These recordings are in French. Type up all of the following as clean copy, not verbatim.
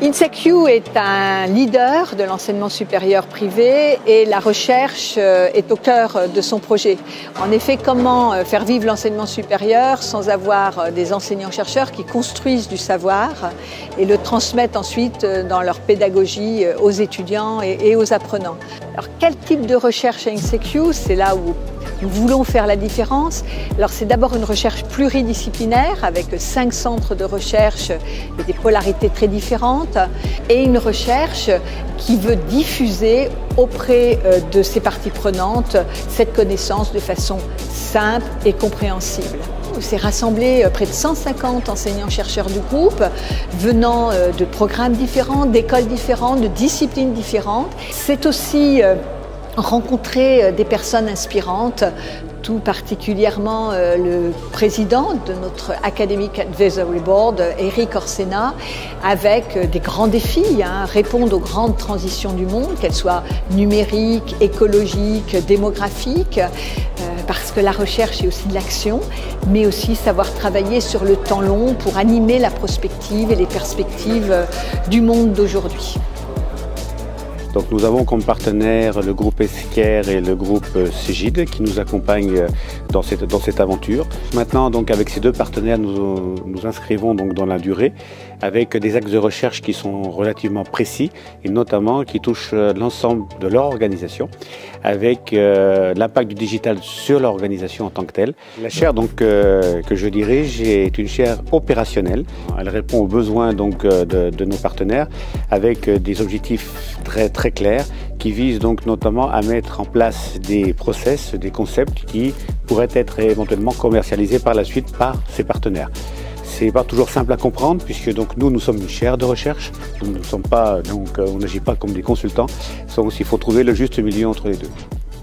INSECU est un leader de l'enseignement supérieur privé et la recherche est au cœur de son projet. En effet, comment faire vivre l'enseignement supérieur sans avoir des enseignants-chercheurs qui construisent du savoir et le transmettent ensuite dans leur pédagogie aux étudiants et aux apprenants. Alors, quel type de recherche à INSECU? C'est là où nous voulons faire la différence. Alors c'est d'abord une recherche pluridisciplinaire avec 5 centres de recherche et des polarités très différentes et une recherche qui veut diffuser auprès de ses parties prenantes cette connaissance de façon simple et compréhensible. C'est rassemblé près de 150 enseignants-chercheurs du groupe venant de programmes différents, d'écoles différentes, de disciplines différentes. C'est aussi rencontrer des personnes inspirantes, tout particulièrement le président de notre Academic Advisory Board, Eric Orsena, avec des grands défis, répondre aux grandes transitions du monde, qu'elles soient numériques, écologiques, démographiques, parce que la recherche est aussi de l'action, mais aussi savoir travailler sur le temps long pour animer la prospective et les perspectives du monde d'aujourd'hui. Donc nous avons comme partenaires le groupe Esquerre et le groupe Cégide qui nous accompagnent dans cette aventure. Maintenant, donc, avec ces deux partenaires, nous inscrivons donc dans la durée avec des axes de recherche qui sont relativement précis et notamment qui touchent l'ensemble de leur organisation avec l'impact du digital sur l'organisation en tant que telle. La chaire donc, que je dirige est une chaire opérationnelle. Elle répond aux besoins donc, de nos partenaires avec des objectifs très clairs qui visent donc notamment à mettre en place des process, des concepts qui pourraient être éventuellement commercialisés par la suite par ces partenaires. C'est pas toujours simple à comprendre puisque donc nous sommes une chaire de recherche, nous ne sommes pas on n'agit pas comme des consultants, donc il faut trouver le juste milieu entre les deux.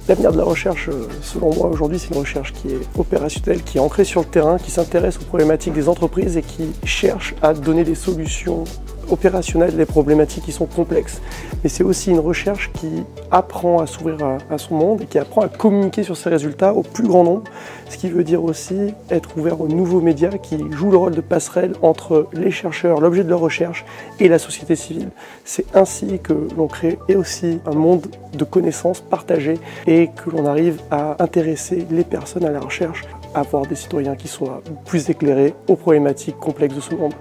L'avenir de la recherche, selon moi aujourd'hui, c'est une recherche qui est opérationnelle, qui est ancrée sur le terrain, qui s'intéresse aux problématiques des entreprises et qui cherche à donner des solutions opérationnelles des problématiques qui sont complexes. Mais c'est aussi une recherche qui apprend à s'ouvrir à son monde et qui apprend à communiquer sur ses résultats au plus grand nombre, ce qui veut dire aussi être ouvert aux nouveaux médias qui jouent le rôle de passerelle entre les chercheurs, l'objet de leur recherche et la société civile. C'est ainsi que l'on crée aussi un monde de connaissances partagées et que l'on arrive à intéresser les personnes à la recherche, à avoir des citoyens qui soient plus éclairés aux problématiques complexes de ce monde.